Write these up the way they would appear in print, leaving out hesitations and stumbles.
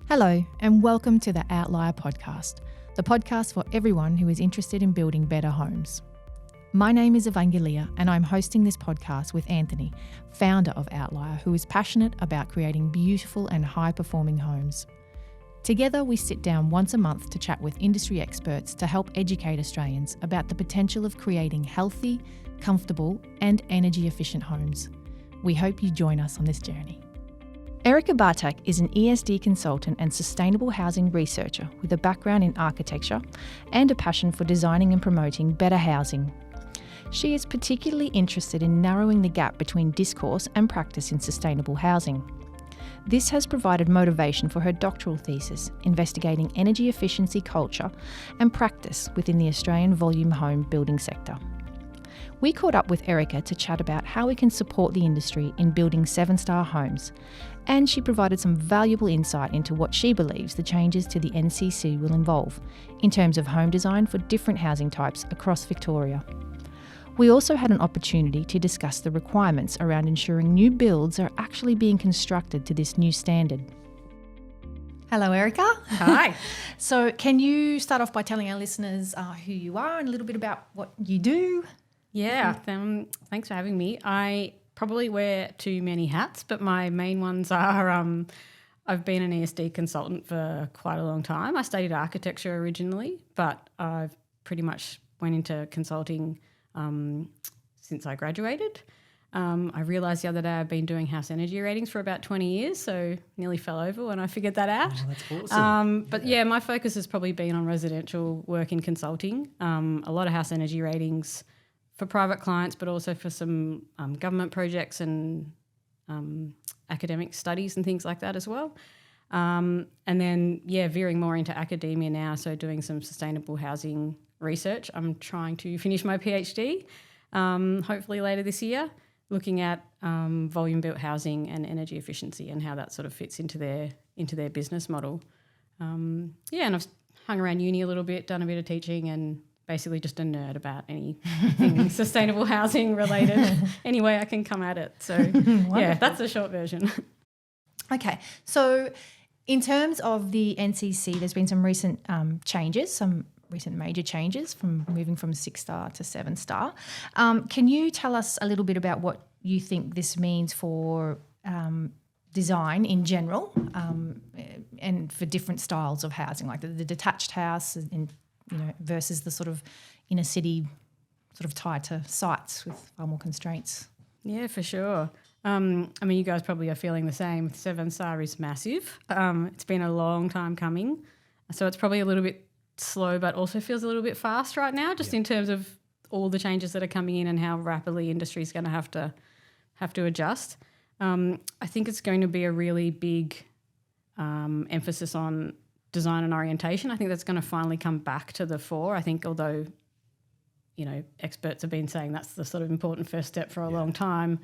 Hello, and welcome to the Outlier Podcast, the podcast for everyone who is interested in building better homes. My name is Evangelia, and I'm hosting this podcast with Anthony, founder of Outlier, who is passionate about creating beautiful and high-performing homes. Together, we sit down once a month to chat with industry experts to help educate Australians about the potential of creating healthy, comfortable, and energy-efficient homes. We hope you join us on this journey. Erika Bartak is an ESD consultant and sustainable housing researcher with a background in architecture and a passion for designing and promoting better housing. She is particularly interested in narrowing the gap between discourse and practice in sustainable housing. This has provided motivation for her doctoral thesis, investigating energy efficiency culture and practice within the Australian volume home building sector. We caught up with Erika to chat about how we can support the industry in building 7-star homes, and she provided some valuable insight into what she believes the changes to the NCC will involve in terms of home design for different housing types across Victoria. We also had an opportunity to discuss the requirements around ensuring new builds are actually being constructed to this new standard. Hello, Erika. Hi. So can you start off by telling our listeners who you are and a little bit about what you do? Yeah, thanks for having me. I probably wear too many hats, but my main ones are I've been an ESD consultant for quite a long time. I studied architecture originally, but I've pretty much went into consulting since I graduated. I realised the other day I've been doing house energy ratings for about 20 years, so nearly fell over when I figured that out. Oh, that's awesome. But yeah, my focus has probably been on residential work in consulting, a lot of house energy ratings for private clients, but also for some government projects and academic studies and things like that as well. And then, veering more into academia now, so doing some sustainable housing research. I'm trying to finish my PhD, hopefully later this year, looking at volume-built housing and energy efficiency and how that sort of fits into their business model. And I've hung around uni a little bit, done a bit of teaching, and basically just a nerd about anything sustainable housing related. Any way I can come at it. So, yeah, that's the short version. Okay. So in terms of the NCC, there's been some recent changes, some recent major changes from moving from 6-star to 7-star. Can you tell us a little bit about what you think this means for design in general and for different styles of housing, like the detached house and versus the sort of inner city sort of tighter sites with far more constraints? Yeah, for sure. You guys probably are feeling the same. 7-star is massive. It's been a long time coming. So it's probably a little bit slow, but also feels a little bit fast right now, just in terms of all the changes that are coming in and how rapidly industry is going to have to adjust. I think it's going to be a really big emphasis on design and orientation. I think that's going to finally come back to the fore. I think although, experts have been saying that's the sort of important first step for a long time,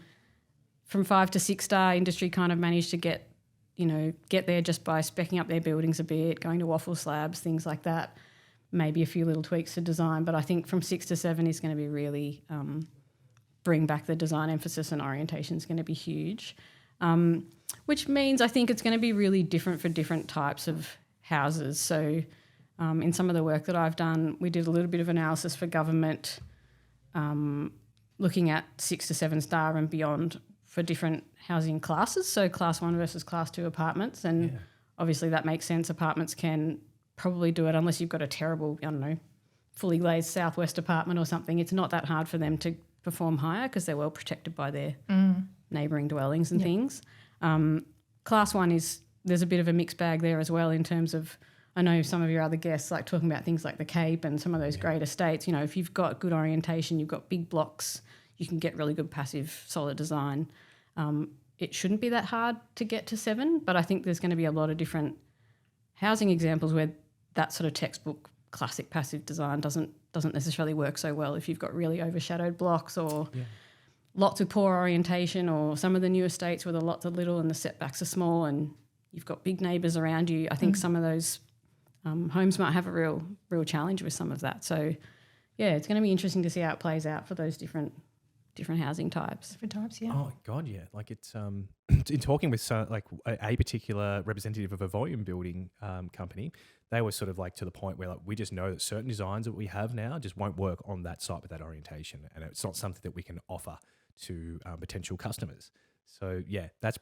from 5 to 6-star, industry kind of managed to get there just by speccing up their buildings a bit, going to waffle slabs, things like that, maybe a few little tweaks to design. But I think from 6 to 7 is going to be really bring back the design emphasis, and orientation is going to be huge, which means I think it's going to be really different for different types of houses. So in some of the work that I've done, we did a little bit of analysis for government, looking at 6 to 7-star and beyond for different housing classes, so class 1 versus class 2 apartments. And obviously that makes sense. Apartments can probably do it unless you've got a terrible, fully glazed southwest apartment or something. It's not that hard for them to perform higher because they're well protected by their neighbouring dwellings and things. Class 1 there's a bit of a mixed bag there as well in terms of, I know some of your other guests like talking about things like the Cape and some of those great estates. If you've got good orientation, you've got big blocks, you can get really good passive solid design. It shouldn't be that hard to get to 7, but I think there's going to be a lot of different housing examples where that sort of textbook classic passive design doesn't necessarily work so well if you've got really overshadowed blocks or lots of poor orientation, or some of the new estates where the lots are little and the setbacks are small and you've got big neighbours around you. I think some of those homes might have a real challenge with some of that. So, yeah, it's going to be interesting to see how it plays out for those different different housing types. Different types, yeah. Oh God, yeah. Like it's in talking with like a particular representative of a volume building company, they were sort of like to the point where like we just know that certain designs that we have now just won't work on that site with that orientation, and it's not something that we can offer to potential customers. So yeah, that's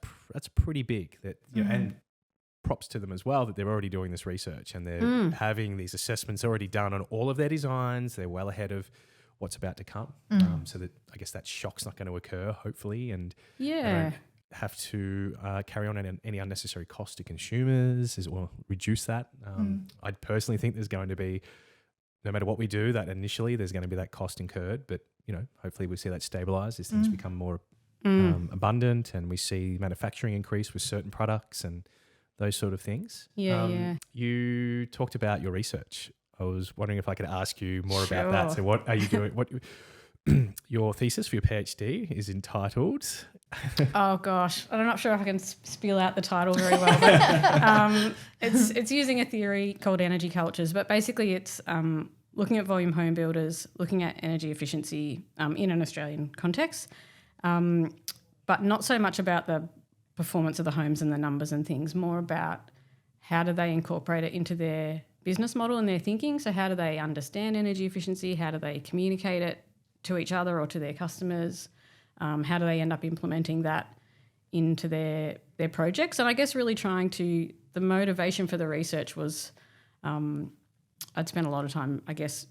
pretty big. That you know, and props to them as well that they're already doing this research and they're having these assessments already done on all of their designs. They're well ahead of what's about to come, so that I guess that shock's not going to occur, hopefully, and they don't have to carry on any unnecessary cost to consumers, or reduce that. I personally think there's going to be, no matter what we do, that initially there's going to be that cost incurred, but you know, hopefully we see that stabilise as things become more abundant, and we see manufacturing increase with certain products and those sort of things. You talked about your research. I was wondering if I could ask you more about that. So what are you doing? What your thesis for your PhD is entitled? Oh gosh, I'm not sure if I can spill out the title very well, but it's using a theory called energy cultures. But basically, it's looking at volume home builders, looking at energy efficiency in an Australian context, but not so much about the performance of the homes and the numbers and things, more about how do they incorporate it into their business model and their thinking. So how do they understand energy efficiency? How do they communicate it to each other or to their customers? How do they end up implementing that into their projects? And I guess really the motivation for the research was I'd spent a lot of time, I guess,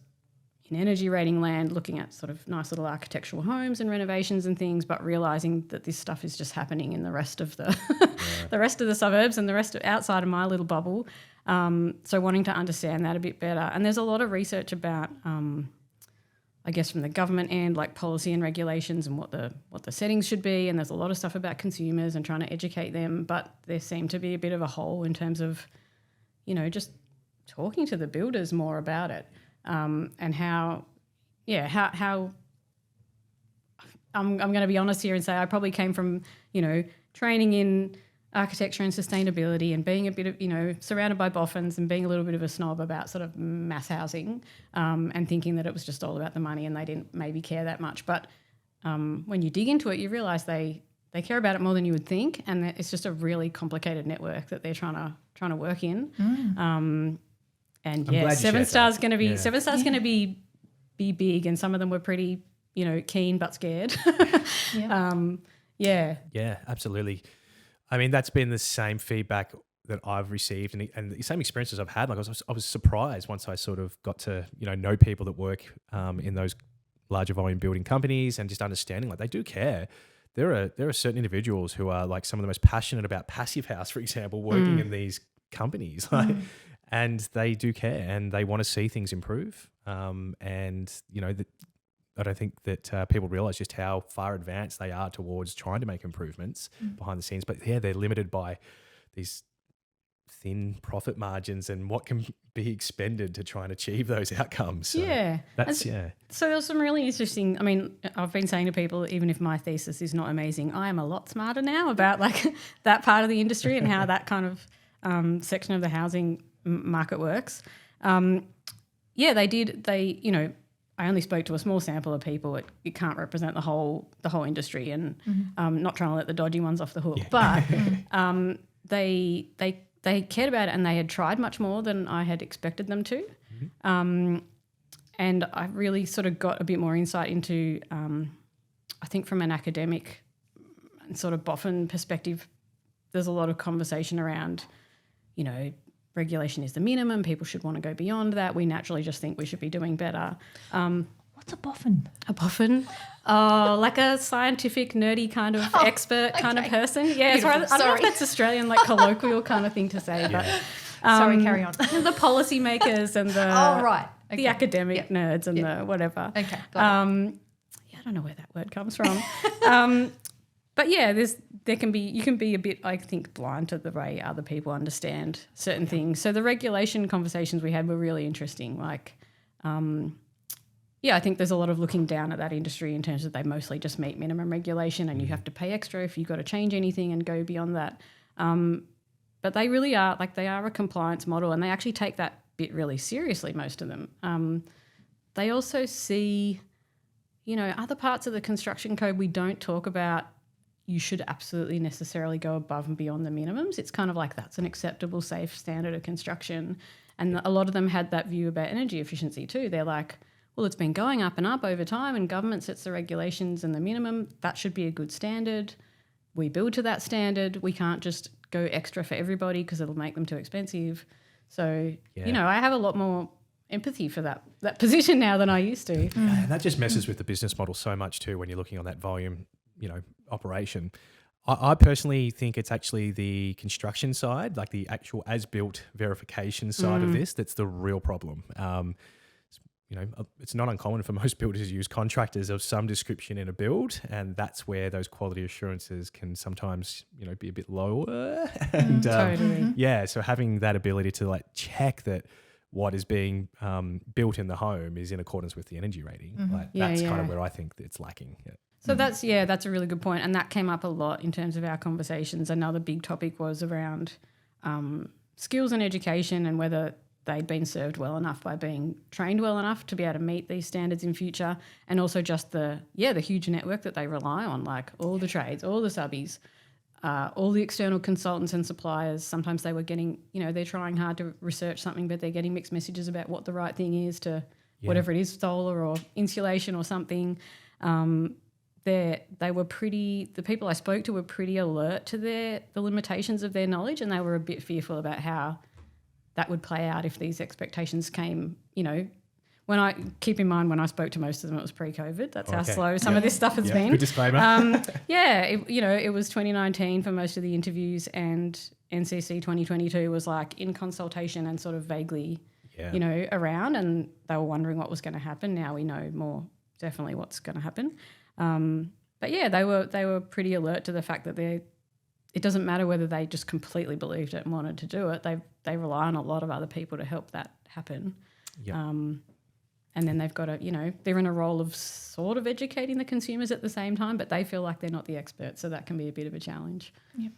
in energy rating land looking at sort of nice little architectural homes and renovations and things, but realising that this stuff is just happening in the rest of the the rest of the suburbs and the rest of outside of my little bubble. So wanting to understand that a bit better. And there's a lot of research about, I guess, from the government end, like policy and regulations and what the settings should be. And there's a lot of stuff about consumers and trying to educate them. But there seemed to be a bit of a hole in terms of, you know, just talking to the builders more about it. And how I'm going to be honest here and say I probably came from, you know, training in architecture and sustainability and being a bit of, you know, surrounded by boffins and being a little bit of a snob about sort of mass housing and thinking that it was just all about the money and they didn't maybe care that much. But when you dig into it, you realise they care about it more than you would think, and it's just a really complicated network that they're trying to work in. And yeah, Seven Star's going to be big, and some of them were pretty, you know, keen but scared. Yeah, absolutely. I mean, that's been the same feedback that I've received and the same experiences I've had. Like I was surprised once I sort of got to, you know people that work in those larger volume building companies and just understanding like they do care. There are certain individuals who are like some of the most passionate about Passive House, for example, working in these companies. And they do care and they want to see things improve. And, you know, I don't think that people realise just how far advanced they are towards trying to make improvements behind the scenes. But, yeah, they're limited by these thin profit margins and what can be expended to try and achieve those outcomes. So So there's some really interesting, I mean, I've been saying to people, even if my thesis is not amazing, I am a lot smarter now about like that part of the industry and how that kind of section of the housing market works. You know, I only spoke to a small sample of people. It can't represent the whole industry, and not trying to let the dodgy ones off the hook. But they cared about it and they had tried much more than I had expected them to. And I really sort of got a bit more insight into, I think from an academic sort of boffin perspective, there's a lot of conversation around, you know, regulation is the minimum. People should want to go beyond that. We naturally just think we should be doing better. What's a boffin? A boffin? Oh, like a scientific, nerdy kind of expert kind of person. Yeah, I don't know if that's Australian, like colloquial kind of thing to say. But sorry, carry on. The policymakers and the the academic nerds and the whatever. Okay, I don't know where that word comes from. But yeah, you can be a bit, I think, blind to the way other people understand certain things. So the regulation conversations we had were really interesting. Like, I think there's a lot of looking down at that industry in terms of they mostly just meet minimum regulation and you have to pay extra if you've got to change anything and go beyond that. But they really are, like they are a compliance model and they actually take that bit really seriously, most of them. They also see other parts of the construction code we don't talk about. You should absolutely necessarily go above and beyond the minimums. It's kind of like that's an acceptable, safe standard of construction. And a lot of them had that view about energy efficiency too. They're like, well, it's been going up and up over time and government sets the regulations and the minimum. That should be a good standard. We build to that standard. We can't just go extra for everybody because it'll make them too expensive. So, I have a lot more empathy for that position now than I used to. Yeah, and that just messes with the business model so much too when you're looking on that volume, operation. I personally think it's actually the construction side, like the actual as-built verification side of this, that's the real problem. It's not uncommon for most builders to use contractors of some description in a build, and that's where those quality assurances can sometimes, be a bit lower. And Totally. So having that ability to like check that what is being built in the home is in accordance with the energy rating, that's kind of where I think that it's lacking. Yeah. So that's a really good point, and that came up a lot in terms of our conversations. Another big topic was around skills and education and whether they'd been served well enough by being trained well enough to be able to meet these standards in future, and also just the huge network that they rely on, like all the trades, all the subbies, all the external consultants and suppliers. Sometimes they were getting, they're trying hard to research something, but they're getting mixed messages about what the right thing is to whatever it is, solar or insulation or something. The people I spoke to were pretty alert to the limitations of their knowledge, and they were a bit fearful about how that would play out if these expectations came, when I spoke to most of them, it was pre-COVID. That's how slow some of this stuff has been. Good disclaimer. It was 2019 for most of the interviews, and NCC 2022 was like in consultation and sort of vaguely, around, and they were wondering what was going to happen. Now we know more definitely what's going to happen. They were pretty alert to the fact that it doesn't matter whether they just completely believed it and wanted to do it. They rely on a lot of other people to help that happen. Yep. And then they've got they're in a role of sort of educating the consumers at the same time, but they feel like they're not the experts, so that can be a bit of a challenge. Yep.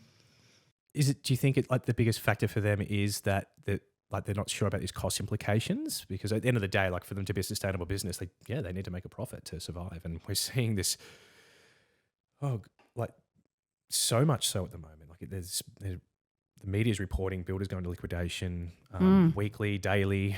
Do you think the biggest factor for them is that they're not sure about these cost implications? Because at the end of the day, like for them to be a sustainable business, they need to make a profit to survive. And we're seeing this, so much so at the moment. Like the media is reporting builders going to liquidation weekly, daily.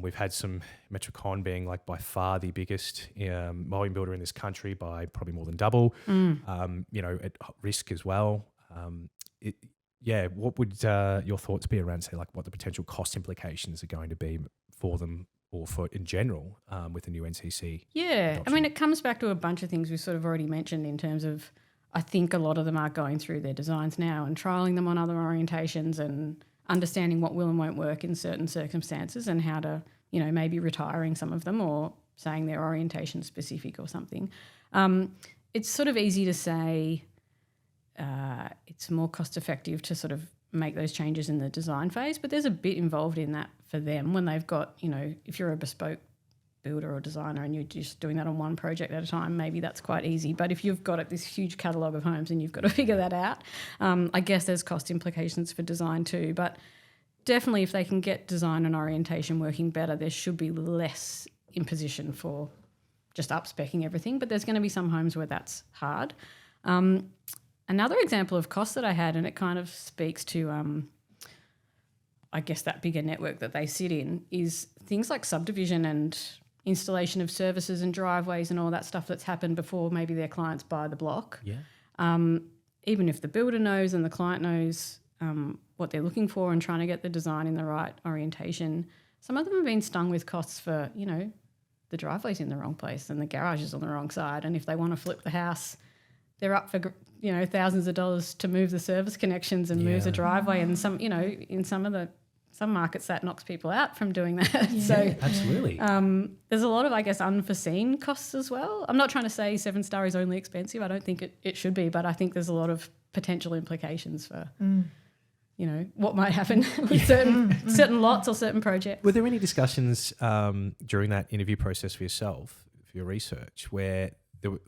We've had some Metricon being like by far the biggest volume builder in this country by probably more than double, at risk as well. What would your thoughts be around, say, like what the potential cost implications are going to be for them or for in general with the new NCC? Yeah, adoption? I mean, it comes back to a bunch of things we've sort of already mentioned in terms of, I think a lot of them are going through their designs now and trialling them on other orientations and understanding what will and won't work in certain circumstances and how to, maybe retiring some of them or saying they're orientation specific or something. It's sort of easy to say it's more cost effective to sort of make those changes in the design phase, but there's a bit involved in that for them when they've got, if you're a bespoke builder or designer and you're just doing that on one project at a time, maybe that's quite easy. But if you've got this huge catalogue of homes and you've got to figure that out, I guess there's cost implications for design too. But definitely if they can get design and orientation working better, there should be less imposition for just up-speccing everything. But there's going to be some homes where that's hard. Another example of cost that I had, and it kind of speaks to, I guess, that bigger network that they sit in, is things like subdivision and installation of services and driveways and all that stuff that's happened before maybe their clients buy the block. Yeah. Even if the builder knows and the client knows what they're looking for and trying to get the design in the right orientation, some of them have been stung with costs for, the driveway's in the wrong place and the garage is on the wrong side. And if they want to flip the house, they're up for, thousands of dollars to move the service connections and move the driveway. And in some markets that knocks people out from doing that. Yeah. So absolutely. there's a lot of, I guess, unforeseen costs as well. I'm not trying to say 7-star is only expensive. I don't think it should be, but I think there's a lot of potential implications for, what might happen with certain lots or certain projects. Were there any discussions during that interview process for yourself, for your research, where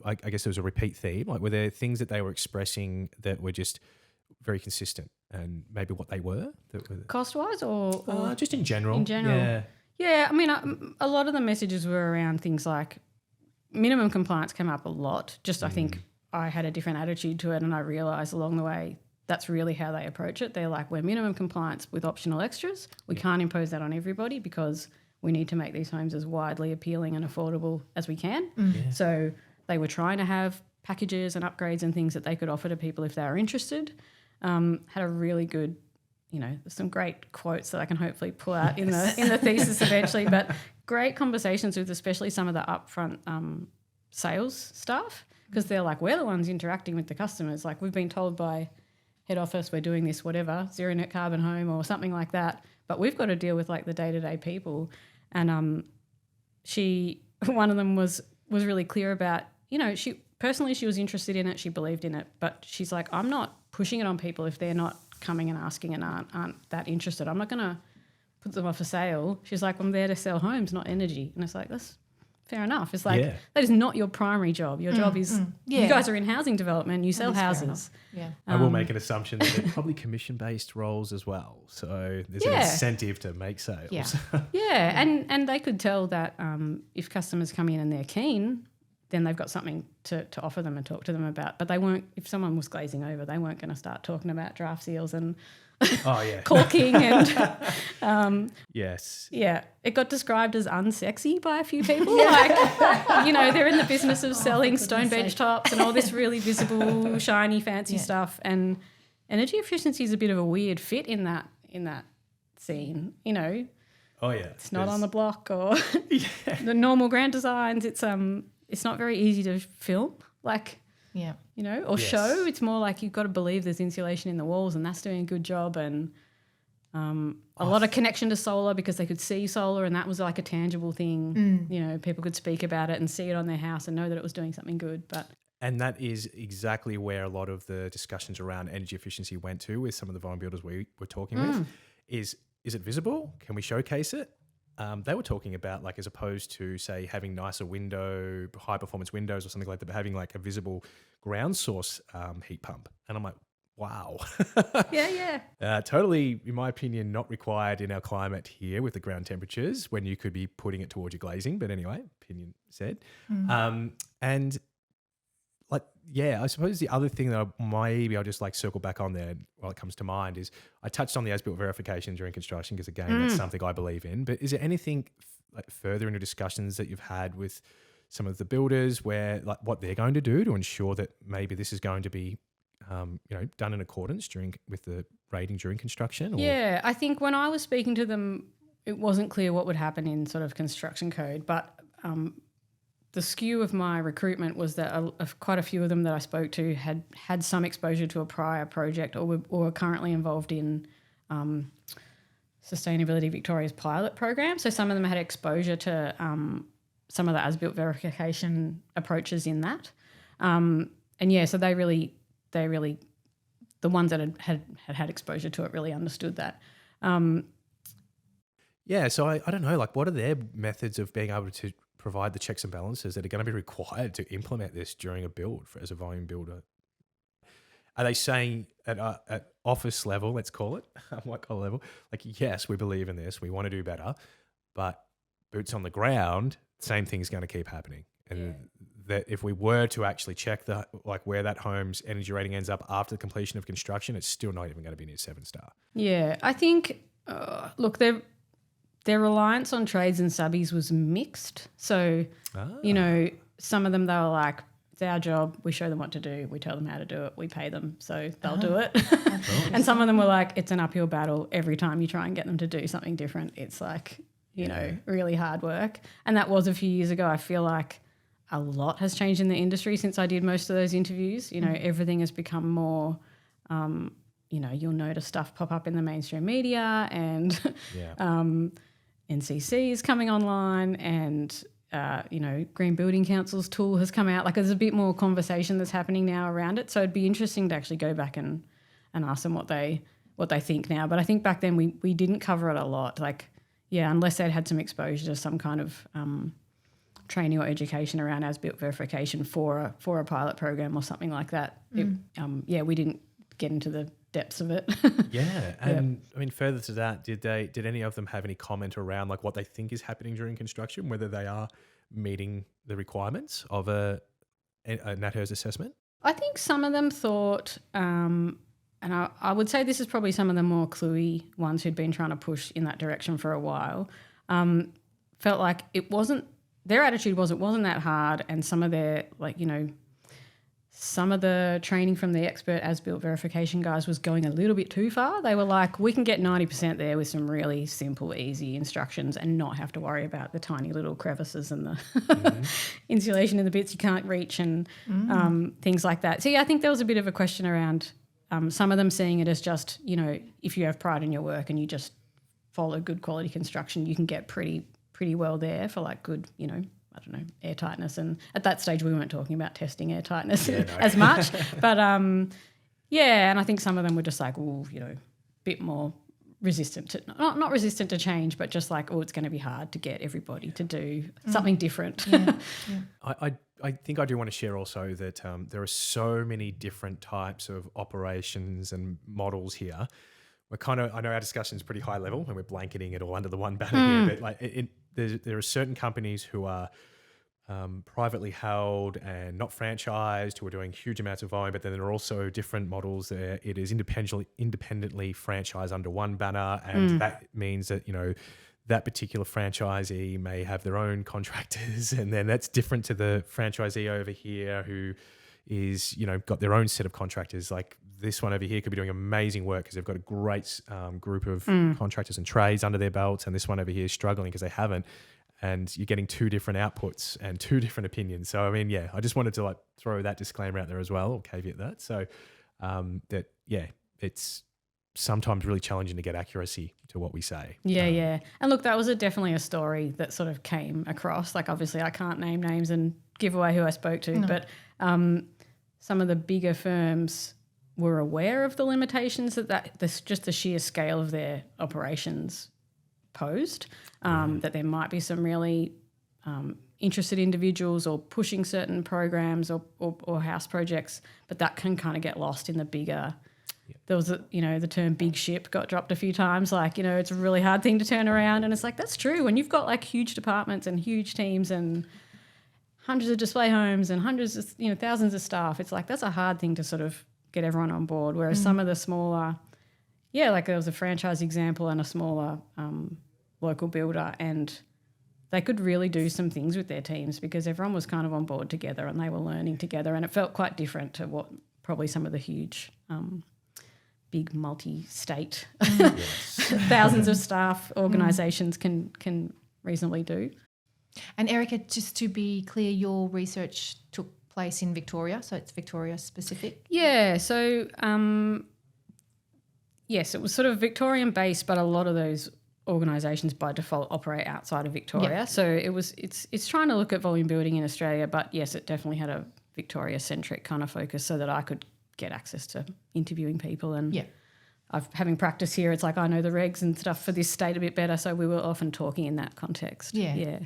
I guess there was a repeat theme? Like, were there things that they were expressing that were just very consistent and maybe what they were? Cost-wise or just in general? In general. Yeah. Yeah, I mean, a lot of the messages were around things like minimum compliance came up a lot. Just I think I had a different attitude to it, and I realised along the way that's really how they approach it. They're like, we're minimum compliance with optional extras. We can't impose that on everybody because we need to make these homes as widely appealing and affordable as we can. Yeah. So they were trying to have packages and upgrades and things that they could offer to people if they were interested. Had a really good, some great quotes that I can hopefully pull out in the thesis eventually, but great conversations with especially some of the upfront sales staff, because they're like, we're the ones interacting with the customers. Like, we've been told by head office we're doing this, whatever, zero net carbon home or something like that, but we've got to deal with like the day-to-day people. And one of them was really clear about, she was interested in it, she believed in it, but she's like, I'm not pushing it on people if they're not coming and asking and aren't that interested. I'm not going to put them off for sale. She's like, I'm there to sell homes, not energy. And it's like, that's fair enough. It's like, that is not your primary job. Your job is, you guys are in housing development, you sell houses. Yeah. I will make an assumption that they're probably commission-based roles as well. So there's an incentive to make sales. Yeah. And they could tell that if customers come in and they're keen, then they've got something to offer them and talk to them about. But they won't, if someone was glazing over, they weren't going to start talking about draft seals and caulking and yes. Yeah. It got described as unsexy by a few people. Like, they're in the business of selling stone bench tops and all this really visible, shiny, fancy stuff. And energy efficiency is a bit of a weird fit in that scene, Oh, yeah. It's not on the block or the normal grand designs. It's not very easy to film, or show. It's more like you've got to believe there's insulation in the walls, and that's doing a good job. And a lot of connection to solar, because they could see solar, and that was like a tangible thing. People could speak about it and see it on their house and know that it was doing something good. And that is exactly where a lot of the discussions around energy efficiency went to with some of the volume builders we were talking with. Is it visible? Can we showcase it? They were talking about, like, as opposed to, say, having nicer high performance windows or something like that, but having like a visible ground source heat pump. And I'm like, wow. Totally, in my opinion, not required in our climate here with the ground temperatures when you could be putting it towards your glazing. But anyway, opinion said. And I suppose the other thing that I'll just like circle back on there while it comes to mind is I touched on the as-built verification during construction because, again, that's something I believe in. But is there anything further in your discussions that you've had with some of the builders where, like, what they're going to do to ensure that maybe this is going to be done in accordance with the rating during construction? Or? Yeah, I think when I was speaking to them, it wasn't clear what would happen in sort of construction code, but the skew of my recruitment was that quite a few of them that I spoke to had some exposure to a prior project or were currently involved in Sustainability Victoria's pilot program. So some of them had exposure to some of the as-built verification approaches in that. So they really, the ones that had exposure to it really understood that. So I don't know, like, what are their methods of being able to provide the checks and balances that are going to be required to implement this during a build as a volume builder? Are they saying at office level, let's call it, white collar level, like, yes, we believe in this, we want to do better, but boots on the ground, same thing's going to keep happening? And that if we were to actually check where that home's energy rating ends up after the completion of construction, it's still not even going to be near 7-star. Yeah, I think, look, their reliance on trades and subbies was mixed. So, some of them, they were like, it's our job, we show them what to do, we tell them how to do it, we pay them, so they'll do it. And some of them were like, it's an uphill battle every time you try and get them to do something different. It's like, really hard work. And that was a few years ago. I feel like a lot has changed in the industry since I did most of those interviews. Everything has become more, you'll notice stuff pop up in the mainstream media and NCC is coming online and, Green Building Council's tool has come out. Like, there's a bit more conversation that's happening now around it. So it'd be interesting to actually go back and ask them what they think now. But I think back then we didn't cover it a lot. Like, unless they'd had some exposure to some kind of training or education around as-built verification for a pilot program or something like that. We didn't get into depths of it. Yeah. And I mean, further to that, did any of them have any comment around like what they think is happening during construction, whether they are meeting the requirements of a NatHERS assessment? I think some of them thought, and I would say this is probably some of the more cluey ones who'd been trying to push in that direction for a while, felt like their attitude was it wasn't that hard, and some of their, like, you know, some of the training from the expert as-built verification guys was going a little bit too far. They were like, we can get 90% there with some really simple, easy instructions and not have to worry about the tiny little crevices and the insulation in the bits you can't reach and things like that. So, yeah, I think there was a bit of a question around some of them seeing it as just, you know, if you have pride in your work and you just follow good quality construction, you can get pretty well there for like good, you know, I don't know, air tightness. And at that stage we weren't talking about testing air tightness as much. But, yeah, and I think some of them were just like, oh, you know, a bit more resistant to, not resistant to change, but just like, oh, it's going to be hard to get everybody to do something different. Yeah. I think I do want to share also that there are so many different types of operations and models here. I know our discussion is pretty high level and we're blanketing it all under the one banner here, but like there are certain companies who are privately held and not franchised who are doing huge amounts of volume, but then there are also different models that it is independently franchised under one banner, and that means that, you know, that particular franchisee may have their own contractors, and then that's different to the franchisee over here who is, you know, got their own set of contractors. Like this one over here could be doing amazing work because they've got a great group of contractors and trades under their belts, and this one over here is struggling because they haven't. And you're getting two different outputs and two different opinions. So, I mean, yeah, I just wanted to like throw that disclaimer out there as well, or caveat that. So that, yeah, it's sometimes really challenging to get accuracy to what we say. Yeah. And look, that was definitely a story that sort of came across. Like, obviously I can't name names and give away who I spoke to, but some of the bigger firms were aware of the limitations that just the sheer scale of their operations posed, that there might be some really interested individuals or pushing certain programs or house projects, but that can kind of get lost in the bigger. There was, the term big ship got dropped a few times, like, it's a really hard thing to turn around. And it's like, that's true. When you've got like huge departments and huge teams and hundreds of display homes and hundreds of, thousands of staff, it's like that's a hard thing to sort of get everyone on board. Whereas some of the smaller, like there was a franchise example and a smaller local builder, and they could really do some things with their teams because everyone was kind of on board together and they were learning together, and it felt quite different to what probably some of the huge big multi-state thousands of staff organisations can reasonably do. And Erika, just to be clear, your research took place in Victoria, so it's Victoria specific? Yeah, so yes, it was sort of Victorian based, but a lot of those organisations by default operate outside of Victoria. Yep. So it's trying to look at volume building in Australia, but yes, it definitely had a Victoria-centric kind of focus so that I could get access to interviewing people. And having practice here, it's like I know the regs and stuff for this state a bit better, so we were often talking in that context. Yeah,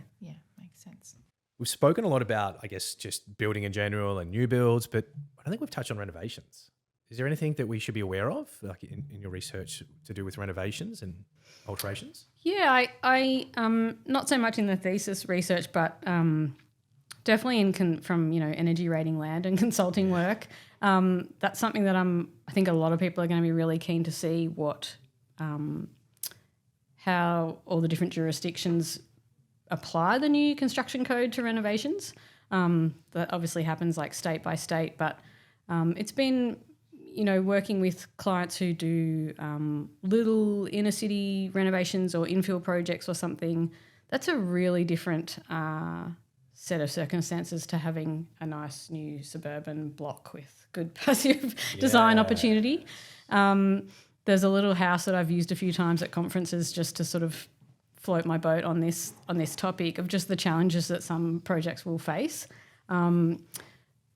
makes sense. We've spoken a lot about, I guess, just building in general and new builds, but I don't think we've touched on renovations. Is there anything that we should be aware of, like in your research, to do with renovations and alterations? Yeah, I not so much in the thesis research, but definitely from energy rating land and consulting work. That's something that I think a lot of people are going to be really keen to see how all the different jurisdictions apply the new construction code to renovations. That obviously happens like state by state, but it's been working with clients who do little inner city renovations or infill projects or something. That's a really different set of circumstances to having a nice new suburban block with good passive design opportunity. There's a little house that I've used a few times at conferences just to sort of float my boat on this topic of just the challenges that some projects will face,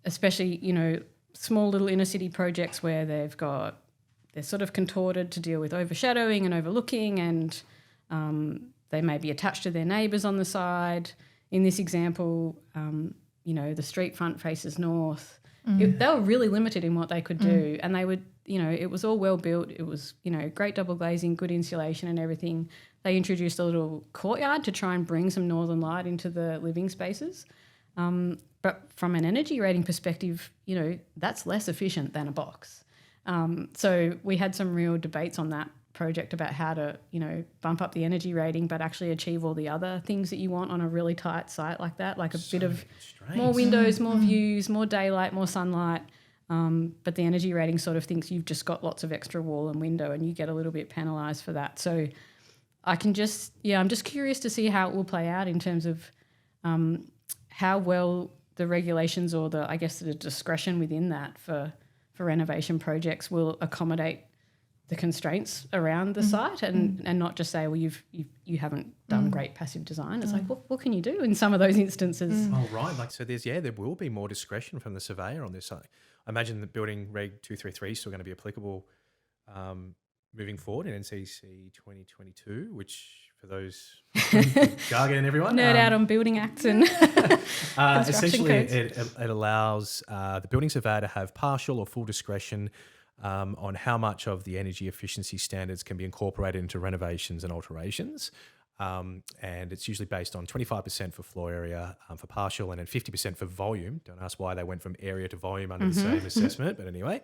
especially small little inner city projects where they're sort of contorted to deal with overshadowing and overlooking, and they may be attached to their neighbours on the side. In this example, the street front faces north. They were really limited in what they could do, and they would it was all well built. It was, great double glazing, good insulation and everything. They introduced a little courtyard to try and bring some northern light into the living spaces. But from an energy rating perspective, that's less efficient than a box. So we had some real debates on that project about how to, bump up the energy rating but actually achieve all the other things that you want on a really tight site like that, like a bit of more windows, more views, more daylight, more sunlight. But the energy rating sort of thinks you've just got lots of extra wall and window and you get a little bit penalised for that. So I'm just curious to see how it will play out in terms of how well the regulations or the discretion within that for renovation projects will accommodate the constraints around the site and not just say, well, you haven't done great passive design. It's like, what can you do in some of those instances? Oh, right. Like, so there will be more discretion from the surveyor on this side. I imagine that building Reg 233 is still going to be applicable moving forward in NCC 2022, which for those jargon and everyone. Nerd out on building acts and essentially codes. it allows the building surveyor to have partial or full discretion on how much of the energy efficiency standards can be incorporated into renovations and alterations. And it's usually based on 25% for floor area for partial and then 50% for volume. Don't ask why they went from area to volume under the same assessment, but anyway,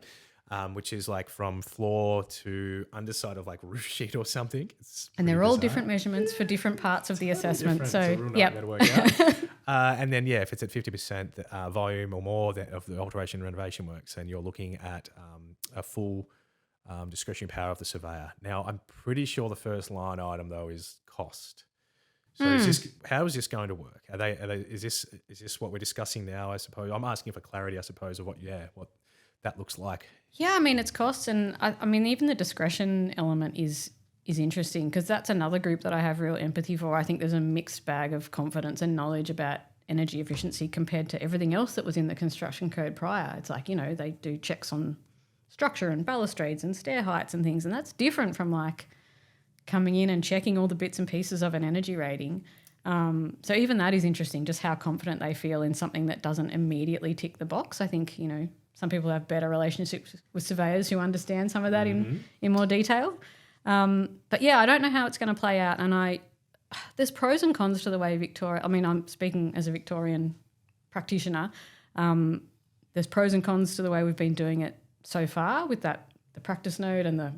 which is like from floor to underside of like roof sheet or something. And they're all different measurements for different parts of the assessment. So, yep. And then, if it's at 50% volume or more of the alteration and renovation works, then you're looking at a full discretionary power of the surveyor. Now, I'm pretty sure the first line item though is cost. So how is this going to work? Is this what we're discussing now? I suppose I'm asking for clarity. I suppose of what that looks like. Yeah, I mean it's costs, and I mean even the discretion element is interesting because that's another group that I have real empathy for. I think there's a mixed bag of confidence and knowledge about energy efficiency compared to everything else that was in the construction code prior. It's like they do checks on structure and balustrades and stair heights and things, and that's different from like coming in and checking all the bits and pieces of an energy rating. So even that is interesting, just how confident they feel in something that doesn't immediately tick the box. I think, some people have better relationships with surveyors who understand some of that in more detail. But yeah, I don't know how it's going to play out. And there's pros and cons to the way I'm speaking as a Victorian practitioner. There's pros and cons to the way we've been doing it so far with the practice note and the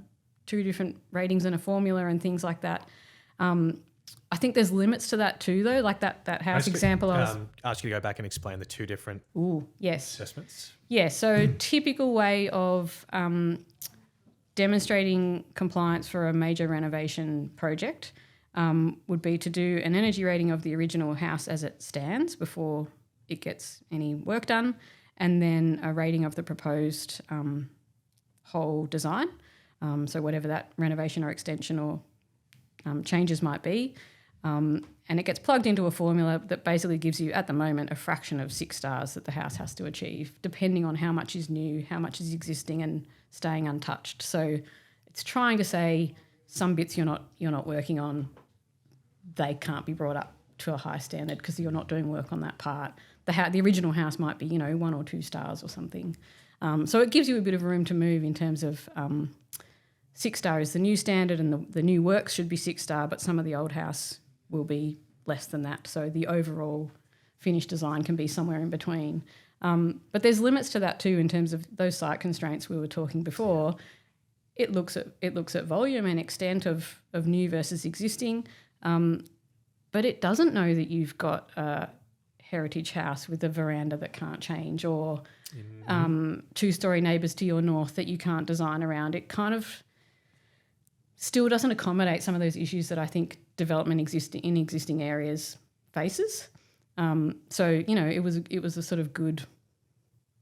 2 different ratings and a formula and things like that. I think there's limits to that too, though, like that house example. Ask you to go back and explain the 2 different assessments. Yeah, so typical way of demonstrating compliance for a major renovation project would be to do an energy rating of the original house as it stands before it gets any work done, and then a rating of the proposed whole design. So whatever that renovation or extension or changes might be. And it gets plugged into a formula that basically gives you, at the moment, a fraction of 6 stars that the house has to achieve, depending on how much is new, how much is existing and staying untouched. So it's trying to say some bits you're not working on, they can't be brought up to a high standard because you're not doing work on that part. The original house might be, 1 or 2 stars or something. So it gives you a bit of room to move in terms of 6 star is the new standard and the new works should be 6 star, but some of the old house will be less than that. So the overall finished design can be somewhere in between. But there's limits to that too in terms of those site constraints we were talking before. It looks at volume and extent of new versus existing, but it doesn't know that you've got a heritage house with a veranda that can't change or 2-story neighbours to your north that you can't design around. It kind of still doesn't accommodate some of those issues that I think development in existing areas faces. So, it was a sort of good,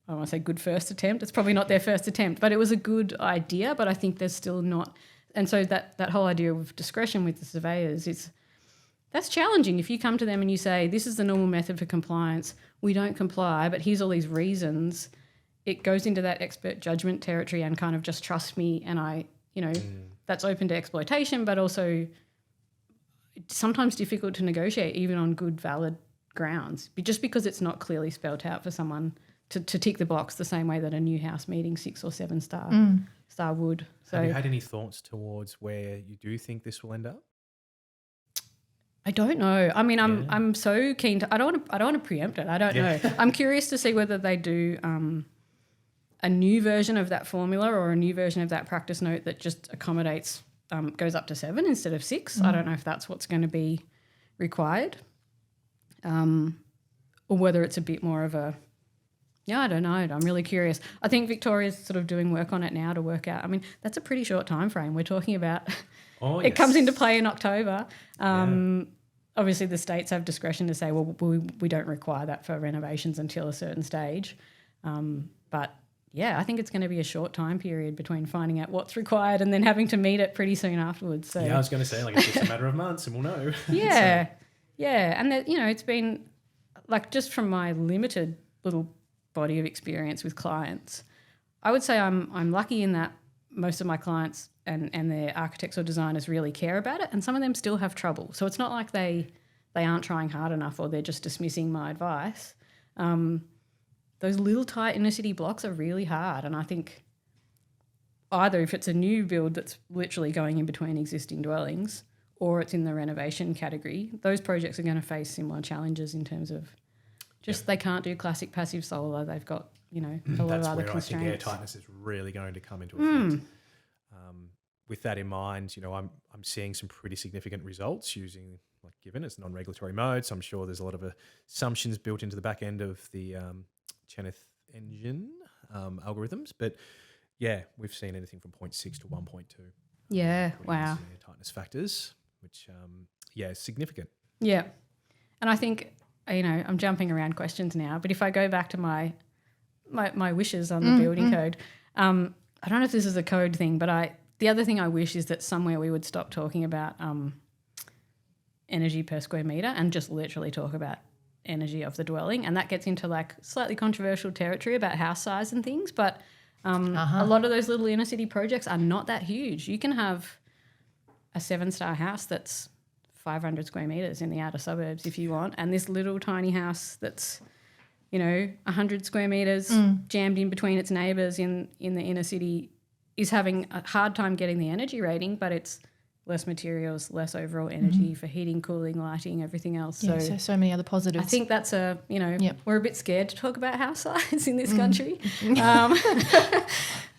I don't want to say good first attempt. It's probably not their first attempt, but it was a good idea, but I think there's still not. And so that whole idea of discretion with the surveyors that's challenging. If you come to them and you say, this is the normal method for compliance, we don't comply, but here's all these reasons, it goes into that expert judgment territory and kind of just trust me and that's open to exploitation, but also sometimes difficult to negotiate even on good, valid grounds, just because it's not clearly spelled out for someone to tick the box the same way that a new house meeting 6 or 7 star wood. So have you had any thoughts towards where you do think this will end up? I don't know. I mean, I'm so keen to. I don't want to preempt it. I don't know. I'm curious to see whether they do a new version of that formula or a new version of that practice note that just accommodates goes up to 7 instead of 6. I don't know if that's what's going to be required, or whether it's a bit more of a. Yeah, I don't know. I'm really curious. I think Victoria's sort of doing work on it now to work out. I mean, that's a pretty short time frame. We're talking about. It comes into play in October. Obviously, the states have discretion to say, well, we don't require that for renovations until a certain stage. But, yeah, I think it's going to be a short time period between finding out what's required and then having to meet it pretty soon afterwards. So yeah, I was going to say, like, it's just a matter of months and we'll know. Yeah, yeah. And, it's been, like, just from my limited little body of experience with clients, I would say I'm lucky in that most of my clients and their architects or designers really care about it, and some of them still have trouble. So it's not like they aren't trying hard enough or they're just dismissing my advice. Those little tight inner city blocks are really hard, and I think either if it's a new build that's literally going in between existing dwellings or it's in the renovation category, those projects are going to face similar challenges in terms of just they can't do classic passive solar. They've got, a lot of other constraints. That's where I think air tightness is really going to come into effect. With that in mind, I'm seeing some pretty significant results using, like, given it's non-regulatory mode, so I'm sure there's a lot of assumptions built into the back end of the Cheneth engine algorithms. But, yeah, we've seen anything from 0.6 to 1.2. Yeah, wow. Air tightness factors, which, is significant. Yeah. And I think, I'm jumping around questions now, but if I go back to my wishes on the building code, I don't know if this is a code thing, but the other thing I wish is that somewhere we would stop talking about energy per square metre and just literally talk about energy of the dwelling. And that gets into, like, slightly controversial territory about house size and things, but a lot of those little inner city projects are not that huge. You can have a 7-star house that's 500 square metres in the outer suburbs if you want, and this little tiny house that's 100 square metres jammed in between its neighbours in the inner city is having a hard time getting the energy rating, but it's less materials, less overall energy for heating, cooling, lighting, everything else. Yeah, so many other positives. I think that's we're a bit scared to talk about house size in this country. No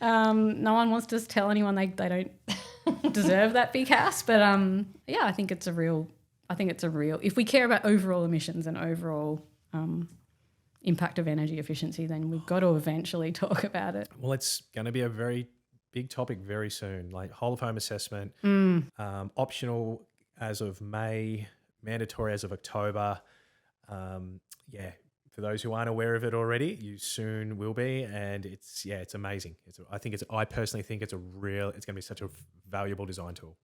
one wants to tell anyone they don't deserve that big house, but I think it's a real. If we care about overall emissions and overall impact of energy efficiency, then we've got to eventually talk about it. Well, it's going to be a very big topic very soon, like whole of home assessment, optional as of May, mandatory as of October. For those who aren't aware of it already, you soon will be, and it's amazing. I personally think it's going to be such a valuable design tool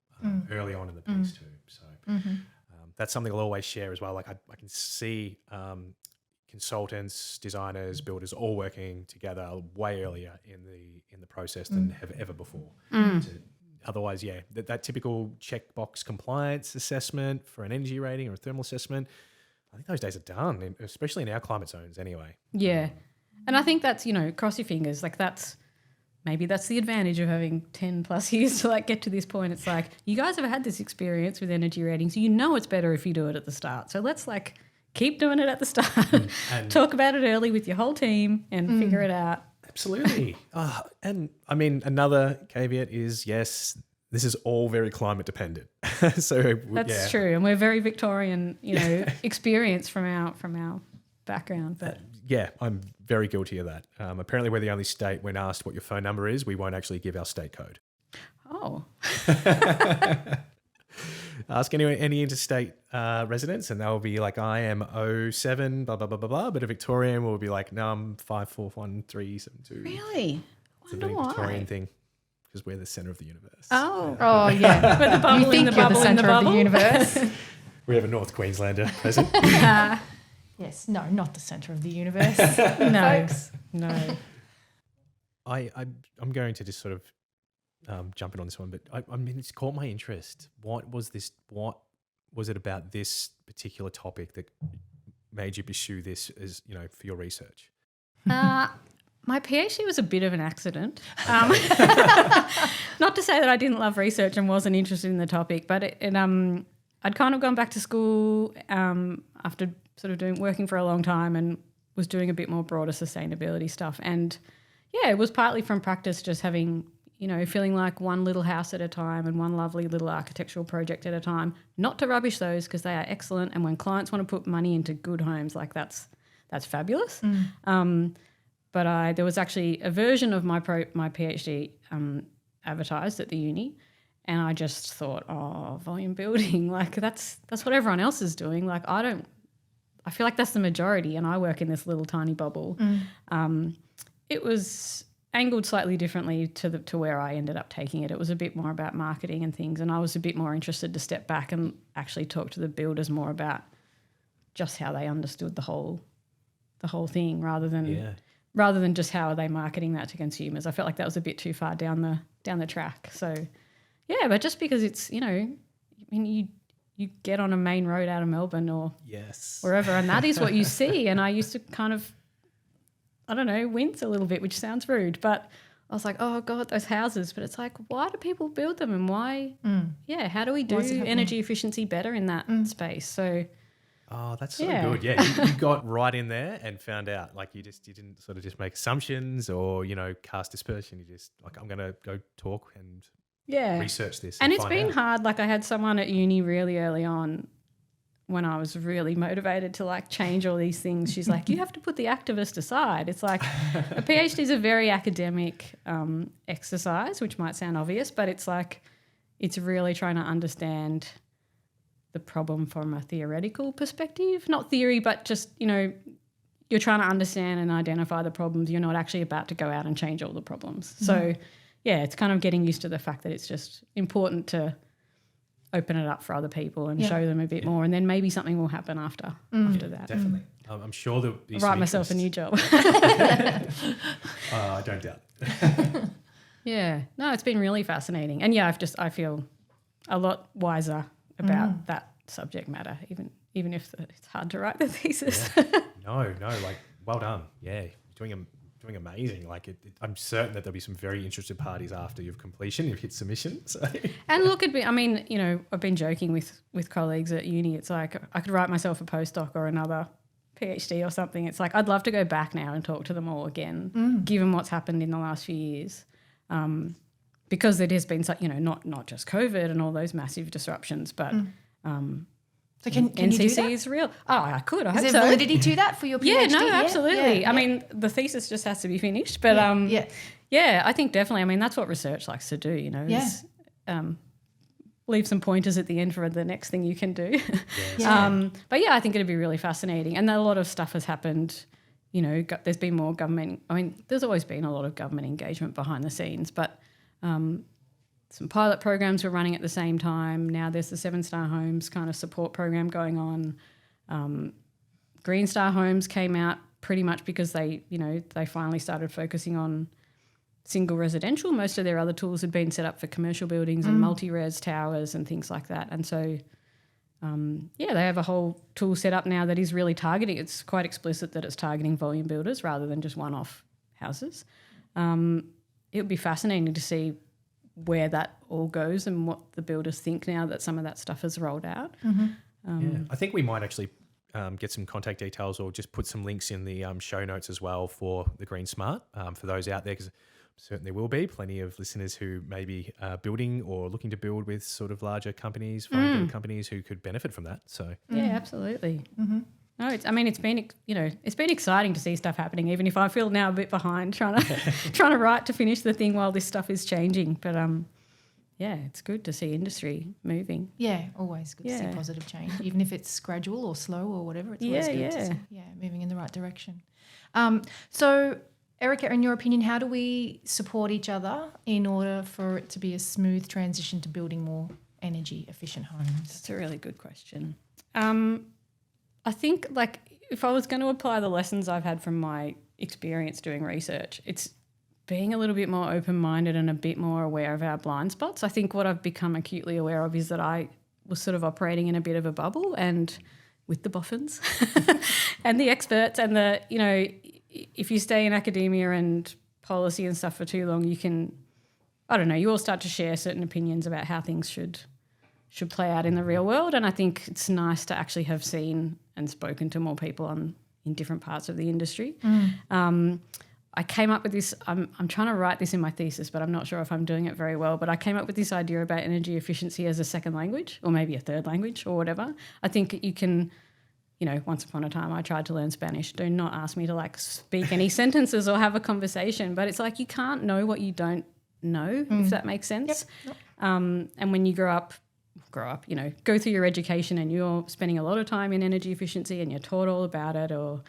early on in the piece too. So that's something I'll always share as well. Like I can see consultants, designers, builders all working together way earlier in the process than have ever before. Otherwise, that typical checkbox compliance assessment for an energy rating or a thermal assessment, I think those days are done, especially in our climate zones anyway. Yeah. And I think that's, cross your fingers, like maybe that's the advantage of having 10 plus years to get to this point. It's like, you guys have had this experience with energy ratings, so it's better if you do it at the start. So let's keep doing it at the start. And talk about it early with your whole team and figure it out. Absolutely. And I mean, another caveat is, yes, this is all very climate dependent. So that's true. And we're very Victorian, experience from our background. But I'm very guilty of that. Apparently we're the only state, when asked what your phone number is, we won't actually give our state code. Oh. Ask any interstate residents and they'll be like, I am 07, blah, blah, blah, blah, blah. But a Victorian will be like, no, I'm 541372. Really? It's a very Victorian thing because we're the centre of the universe. Oh, yeah. We're the bubble you think in the you're bubble the centre of the universe. We have a North Queenslander present. Yes, no, not the centre of the universe. No, folks. No. I'm going to just sort of jump in on this one, but I mean, it's caught my interest. What was it about this particular topic that made you pursue this as, for your research? My PhD was a bit of an accident. Not to say that I didn't love research and wasn't interested in the topic, but I'd kind of gone back to school after sort of working for a long time and was doing a bit more broader sustainability stuff. And, yeah, it was partly from practice just having, feeling like one little house at a time and one lovely little architectural project at a time. Not to rubbish those because they are excellent, and when clients want to put money into good homes, like that's fabulous. But there was actually a version of my PhD advertised at the uni, and I just thought, volume building, like that's what everyone else is doing. Like I feel like that's the majority, and I work in this little tiny bubble. It was angled slightly differently to where I ended up taking it. It was a bit more about marketing and things, and I was a bit more interested to step back and actually talk to the builders more about just how they understood the whole thing rather than just how are they marketing that to consumers. I felt like that was a bit too far down the track. So, yeah, but just because it's, you get on a main road out of Melbourne or wherever, and that is what you see. And I used to kind of, I don't know, wince a little bit, which sounds rude, but I was like, oh, God, those houses. But it's like, why do people build them, and why, how do we do energy efficiency better in that space? So... Oh, that's so good. Yeah, you got right in there and found out. Like you didn't sort of just make assumptions or, cast dispersion. You just like, I'm going to go talk and research this. And it's been hard. Like I had someone at uni really early on when I was really motivated to like change all these things. She's like, you have to put the activist aside. It's like a PhD is a very academic exercise, which might sound obvious, but it's like it's really trying to understand the problem from a theoretical perspective. Not theory, but just, you're trying to understand and identify the problems. You're not actually about to go out and change all the problems. So, it's kind of getting used to the fact that it's just important to open it up for other people and show them a bit more, and then maybe something will happen after that. Definitely. I'm sure there'll be I'll write myself a new job. I don't doubt. Yeah. No, it's been really fascinating. And, I feel a lot wiser about that subject matter, even if it's hard to write the thesis. Yeah. No, like well done. Yeah, you're doing amazing. Like I'm certain that there'll be some very interested parties after your completion. You've hit submission. So. And look, I've been joking with colleagues at uni. It's like I could write myself a postdoc or another PhD or something. It's like I'd love to go back now and talk to them all again, given what's happened in the last few years. Because it has been, not just COVID and all those massive disruptions, but so can NCC you do that? Is real. Oh, I could. I hope so. Is there validity to that for your PhD? Yeah, no, absolutely. I mean, the thesis just has to be finished, but I think definitely. I mean, that's what research likes to do. Is, leave some pointers at the end for the next thing you can do. But I think it'd be really fascinating, and a lot of stuff has happened. There's been more government. I mean, there's always been a lot of government engagement behind the scenes, but some pilot programs were running at the same time. Now there's the 7-star homes kind of support program going on. Green Star Homes came out pretty much because they finally started focusing on single residential. Most of their other tools had been set up for commercial buildings and multi-res towers and things like that. And so, they have a whole tool set up now that is really targeting. It's quite explicit that it's targeting volume builders rather than just one-off houses. It would be fascinating to see where that all goes and what the builders think now that some of that stuff has rolled out. I think we might actually get some contact details or just put some links in the show notes as well for the Green Smart for those out there, because certainly will be plenty of listeners who may be building or looking to build with sort of larger companies, volume companies who could benefit from that. So absolutely. No, it's been exciting to see stuff happening, even if I feel now a bit behind trying to write to finish the thing while this stuff is changing. But it's good to see industry moving. Yeah, always good to see positive change, even if it's gradual or slow or whatever. It's always good to see, moving in the right direction. So, Erika, in your opinion, how do we support each other in order for it to be a smooth transition to building more energy efficient homes? That's a really good question. I think, like, if I was going to apply the lessons I've had from my experience doing research, it's being a little bit more open-minded and a bit more aware of our blind spots. I think what I've become acutely aware of is that I was sort of operating in a bit of a bubble, and with the boffins and the experts and if you stay in academia and policy and stuff for too long, you can, I don't know, you all start to share certain opinions about how things should play out in the real world. And I think it's nice to actually have seen and spoken to more people in different parts of the industry. I came up with this, I'm trying to write this in my thesis, but I'm not sure if I'm doing it very well, but I came up with this idea about energy efficiency as a second language, or maybe a third language or whatever. I think you can, once upon a time I tried to learn Spanish. Do not ask me to like speak any sentences or have a conversation, but it's like you can't know what you don't know, if that makes sense. Yep. And when you grow up, go through your education and you're spending a lot of time in energy efficiency and you're taught all about it, or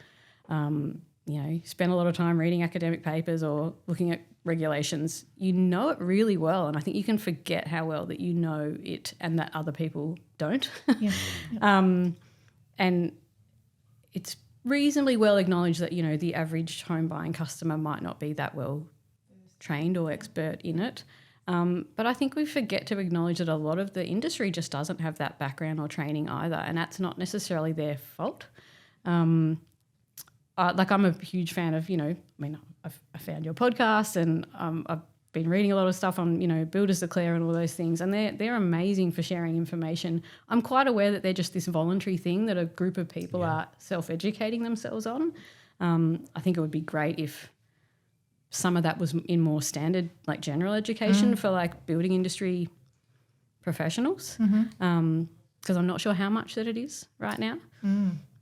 you spend a lot of time reading academic papers or looking at regulations, you know it really well. And I think you can forget how well that you know it and that other people don't. Yeah. And it's reasonably well acknowledged that, the average home buying customer might not be that well trained or expert in it. But I think we forget to acknowledge that a lot of the industry just doesn't have that background or training either, and that's not necessarily their fault. I'm a huge fan of, I found your podcast and I've been reading a lot of stuff on, Builders Declare and all those things, and they're amazing for sharing information. I'm quite aware that they're just this voluntary thing that a group of people are self-educating themselves on. I think it would be great if some of that was in more standard, like general education for like building industry professionals, because I'm not sure how much that it is right now.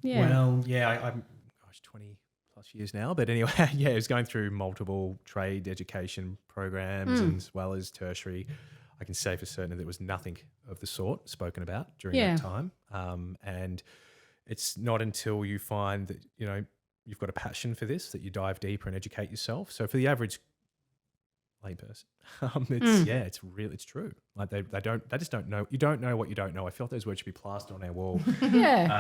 Yeah. Well, I'm 20 plus years now, but anyway, it was going through multiple trade education programs and as well as tertiary. I can say for certain that there was nothing of the sort spoken about during that time. And it's not until you find that, you've got a passion for this that you dive deeper and educate yourself. So for the average layperson, it's true. Like they just don't know. You don't know what you don't know. I felt those words should be plastered on our wall.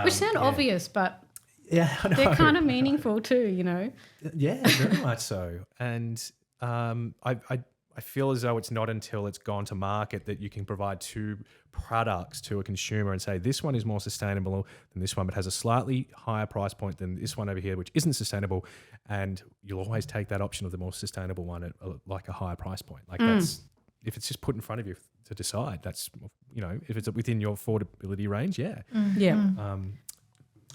Which sound obvious, but I know. they're kind of meaningful too, Yeah, very much so. And I feel as though it's not until it's gone to market that you can provide two products to a consumer and say, this one is more sustainable than this one, but has a slightly higher price point than this one over here, which isn't sustainable. And you'll always take that option of the more sustainable one at like a higher price point. Like that's, if it's just put in front of you to decide, that's, if it's within your affordability range, I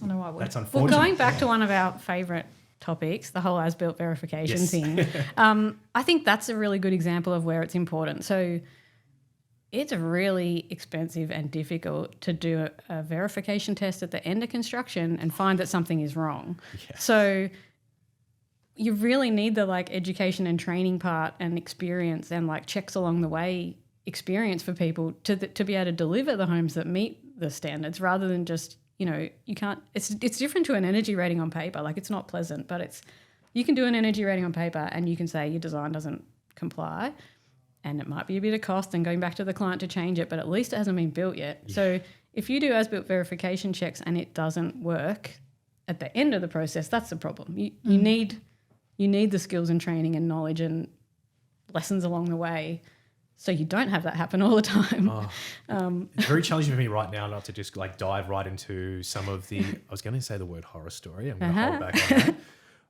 know I would. That's unfortunate. Well, going back to one of our favourite topics, the whole as-built verification thing, I think that's a really good example of where it's important. So it's really expensive and difficult to do a verification test at the end of construction and find that something is wrong. Yes. So you really need the like education and training part and experience and like checks along the way experience for people to be able to deliver the homes that meet the standards, rather than just, you can't, it's different to an energy rating on paper. Like it's not pleasant, but you can do an energy rating on paper and you can say your design doesn't comply, and it might be a bit of cost and going back to the client to change it, but at least it hasn't been built yet. Yeah. So if you do as-built verification checks and it doesn't work at the end of the process, that's the problem. You need the skills and training and knowledge and lessons along the way, so you don't have that happen all the time. It's very challenging for me right now not to just like dive right into some of the, I was going to say the word horror story. I'm going to hold back on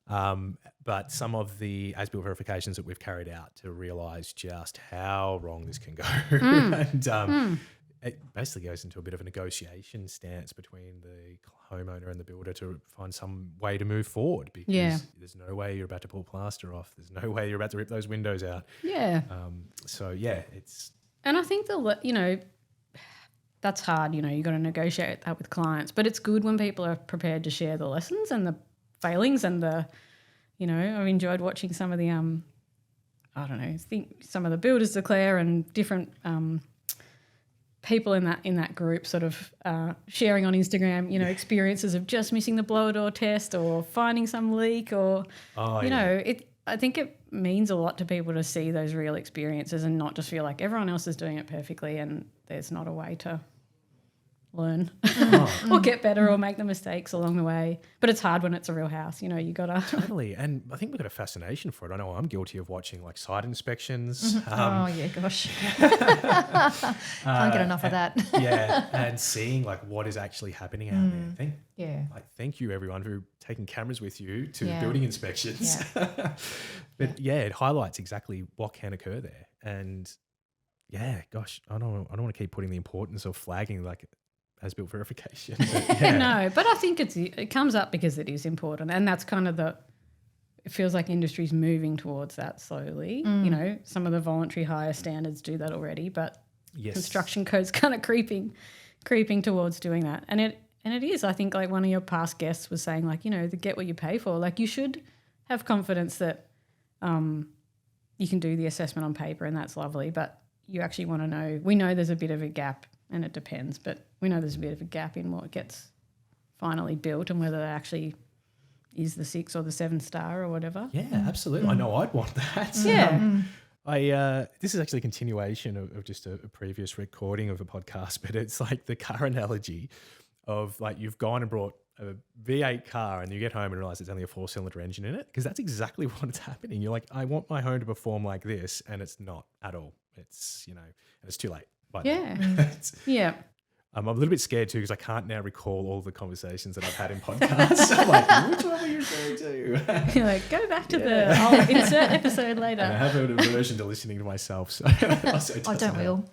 that. But some of the as-built verifications that we've carried out to realise just how wrong this can go. And it basically goes into a bit of a negotiation stance between the homeowner and the builder to find some way to move forward, because there's no way you're about to pull plaster off. There's no way you're about to rip those windows out. Yeah. It's... And I think that's hard, you've got to negotiate that with clients, but it's good when people are prepared to share the lessons and the failings and I've enjoyed watching some of the, I think some of the Builders Declare and different people in that group sort of sharing on Instagram, experiences of just missing the blower door test or finding some leak or, I think it means a lot to people to see those real experiences and not just feel like everyone else is doing it perfectly and there's not a way to learn or get better or make the mistakes along the way. But it's hard when it's a real house, you know, you got to. Totally. And I think we've got a fascination for it. I know I'm guilty of watching like site inspections. Oh, yeah, gosh. Can't get enough of that. Yeah. And seeing like what is actually happening out there. Thank you everyone for taking cameras with you to building inspections. But it highlights exactly what can occur there. And gosh, I don't want to keep putting the importance of flagging like as-built verification. But No, but I think it comes up because it is important, and that's kind of it feels like industry's moving towards that slowly. You know, some of the voluntary hire standards do that already, but construction code's kind of creeping towards doing that. And it is, I think, like one of your past guests was saying, like, you know, the get what you pay for. Like, you should have confidence that you can do the assessment on paper, and that's lovely, but you actually want to know. We know there's a bit of a gap, and it depends, but we know there's a bit of a gap in what gets finally built and whether that actually is the 6 or the 7-star or whatever. Yeah, absolutely. I know I'd want that. Yeah. This is actually a continuation of just a previous recording of a podcast, but it's like the car analogy of like you've gone and brought a V8 car and you get home and realize it's only a 4-cylinder engine in it, because that's exactly what's happening. You're like, I want my home to perform like this, and it's not at all. It's, you know, and it's too late. Yeah. I'm a little bit scared too because I can't now recall all the conversations that I've had in podcasts. I'm like, which one were you referring to? You're like, go back to I'll insert episode later. And I have an aversion to listening to myself. So don't we all?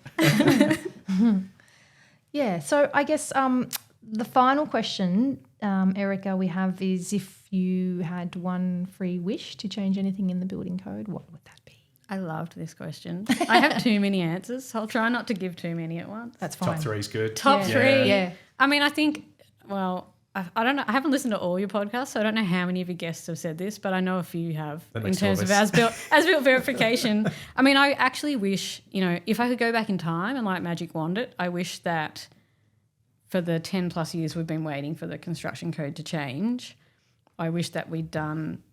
Yeah. So I guess the final question, Erika, we have is, if you had one free wish to change anything in the building code, what would that be? I loved this question. I have too many answers. I'll try not to give too many at once. That's fine. Top 3 is good. Top 3. Yeah. I mean, I think, well, I don't know. I haven't listened to all your podcasts, so I don't know how many of your guests have said this, but I know a few have in terms of as-built verification. I mean, I actually wish, you know, if I could go back in time and like magic wand it, I wish that for the 10 plus years we've been waiting for the construction code to change, I wish that we'd done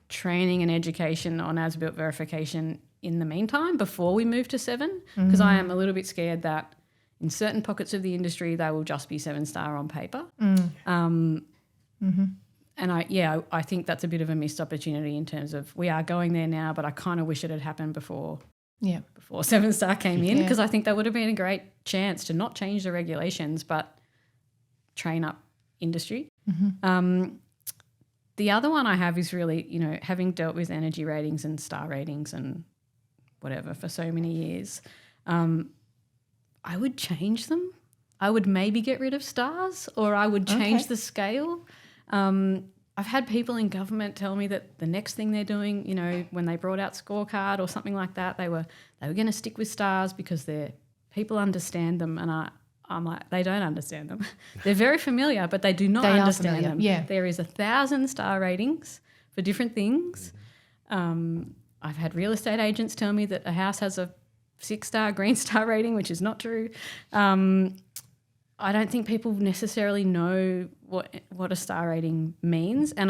training and education on as-built verification in the meantime before we move to 7, because I am a little bit scared that in certain pockets of the industry they will just be 7-star on paper. And I think that's a bit of a missed opportunity in terms of we are going there now, but I kind of wish it had happened before 7-star came in, because I think that would have been a great chance to not change the regulations but train up industry. The other one I have is really, you know, having dealt with energy ratings and star ratings and whatever for so many years, I would change them. I would maybe get rid of stars, or I would change the scale. I've had people in government tell me that the next thing they're doing, you know, when they brought out scorecard or something like that, they were going to stick with stars because people understand them, and I'm like, they don't understand them. They're very familiar, but they do not understand them. Yeah. There is 1,000 star ratings for different things. I've had real estate agents tell me that a house has a 6-star green star rating, which is not true. I don't think people necessarily know what a star rating means, and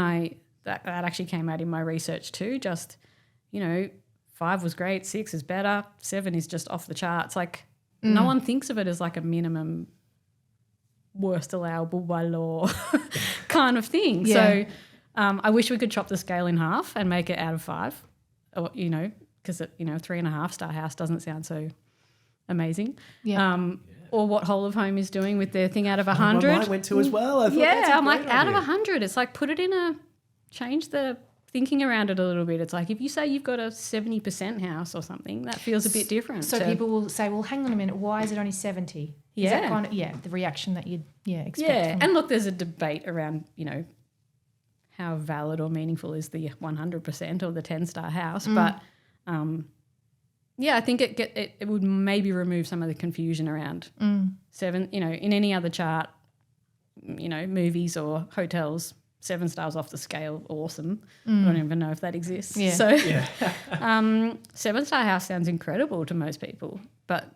that actually came out in my research too. Just, you know, 5 was great, 6 is better, 7 is just off the charts. Like, no one thinks of it as like a minimum worst allowable by law kind of thing. Yeah. So I wish we could chop the scale in half and make it out of 5, or, you know, because, you know, 3.5-star house doesn't sound so amazing. Yeah. Or what Whole of Home is doing with their thing out of 100. I went to as well. I thought that's a I'm like, great out idea. of 100, it's like put it in change the thinking around it a little bit. It's like if you say you've got a 70% house or something, that feels a bit different. So people will say, well, hang on a minute, why is it only 70? Is that kind of, the reaction that you'd expect. Yeah, and look, there's a debate around, you know, how valid or meaningful is the 100% or the 10-star house. But, I think it would maybe remove some of the confusion around 7, you know, in any other chart, you know, movies or hotels, 7 stars off the scale, awesome. I don't even know if that exists. Yeah. So 7-star house sounds incredible to most people, but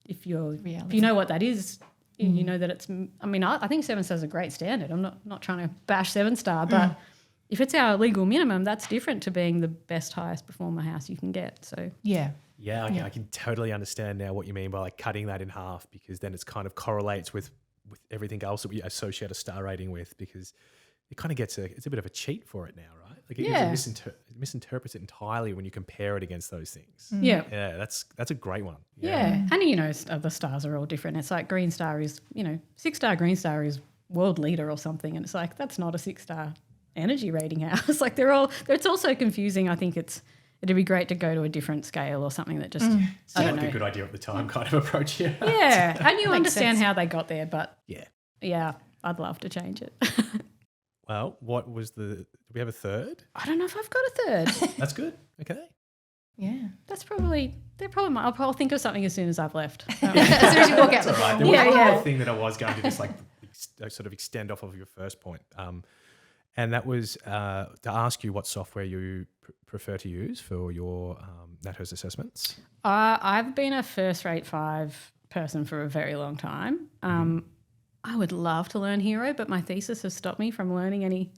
if you know what that is, you know that it's, I mean, I think 7-star is a great standard. I'm not trying to bash 7-star, but if it's our legal minimum, that's different to being the best, highest performer house you can get. So Yeah, Yeah, I can totally understand now what you mean by like cutting that in half, because then it's kind of correlates with everything else that we associate a star rating with, because it kind of it's a bit of a cheat for it now, right? Like it misinterprets it entirely when you compare it against those things. Yeah. Yeah, that's a great one. Yeah. And, you know, the stars are all different. It's like green star is, you know, 6-star green star is world leader or something. And it's like, that's not a 6-star energy rating house. Like it's also confusing. I think it'd be great to go to a different scale or something that just, I don't know. Like a good idea at the time kind of approach here. Yeah. And you understand how they got there, but yeah, I'd love to change it. Well, what was do we have a third? I don't know if I've got a third. That's good. Okay. Yeah. I'll think of something as soon as I've left. As soon as you walk out. That's all right. There was one more thing that I was going to just like sort of extend off of your first point. And that was to ask you what software you prefer to use for your NatHERS assessments. I've been a first rate 5 person for a very long time. I would love to learn Hero, but my thesis has stopped me from learning any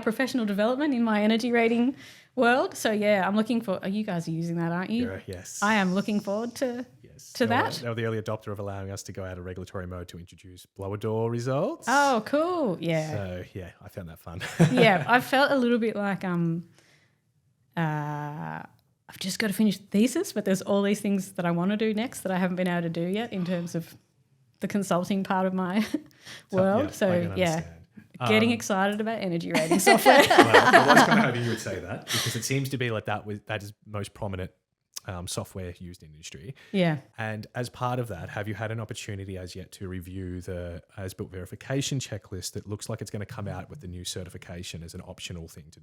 professional development in my energy rating world. So yeah, I'm looking for. You guys are using that, aren't you? Yes. I am looking forward to that. They were the early adopter of allowing us to go out of regulatory mode to introduce blower door results. Oh, cool! Yeah. So yeah, I found that fun. Yeah, I felt a little bit like I've just got to finish the thesis, but there's all these things that I want to do next that I haven't been able to do yet in terms of the consulting part of my world. So getting excited about energy rating software. Well, I was kind of hoping you would say that, because it seems to be like that is most prominent software used in industry. Yeah. And as part of that, have you had an opportunity as yet to review the as-built verification checklist that looks like it's going to come out with the new certification as an optional thing to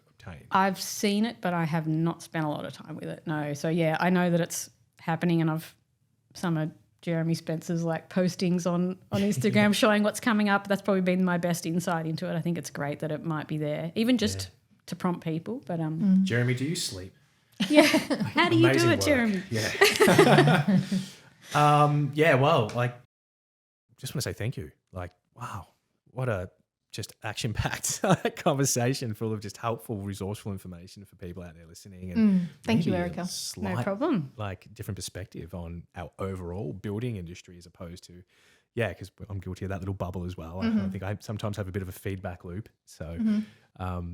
obtain? I've seen it, but I have not spent a lot of time with it. No. So yeah, I know that it's happening, and some of Jeremy Spencer's like postings on Instagram showing what's coming up. That's probably been my best insight into it. I think it's great that it might be there, even just to prompt people. But Jeremy, do you sleep? Yeah. How do you do it, Jeremy? Yeah. Well, like, just want to say thank you. Like, wow, what a just action-packed conversation full of just helpful, resourceful information for people out there listening. And thank you, Erika. No problem. Like different perspective on our overall building industry as opposed to, because I'm guilty of that little bubble as well. I think I sometimes have a bit of a feedback loop. So,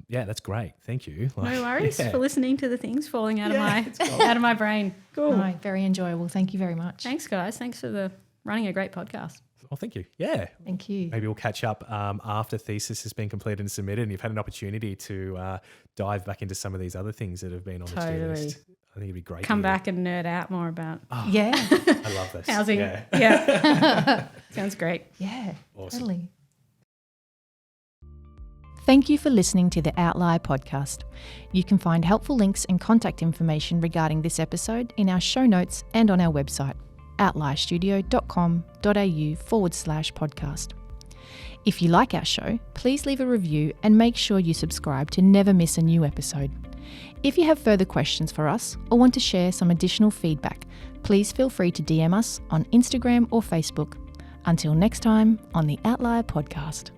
that's great. Thank you. No worries for listening to the things falling out of my brain. Cool. No, very enjoyable. Thank you very much. Thanks, guys. Thanks for running a great podcast. Well, thank you. Yeah. Thank you. Maybe we'll catch up after thesis has been completed and submitted, and you've had an opportunity to dive back into some of these other things that have been on the to-do list. I think it'd be great. Come back and nerd out more about. Oh, I love this. Housing. Yeah. Sounds great. Yeah. Awesome. Totally. Thank you for listening to the Outlier podcast. You can find helpful links and contact information regarding this episode in our show notes and on our website, outlierstudio.com.au/podcast. If you like our show, please leave a review and make sure you subscribe to never miss a new episode. If you have further questions for us or want to share some additional feedback, please feel free to DM us on Instagram or Facebook. Until next time on the Outlier podcast.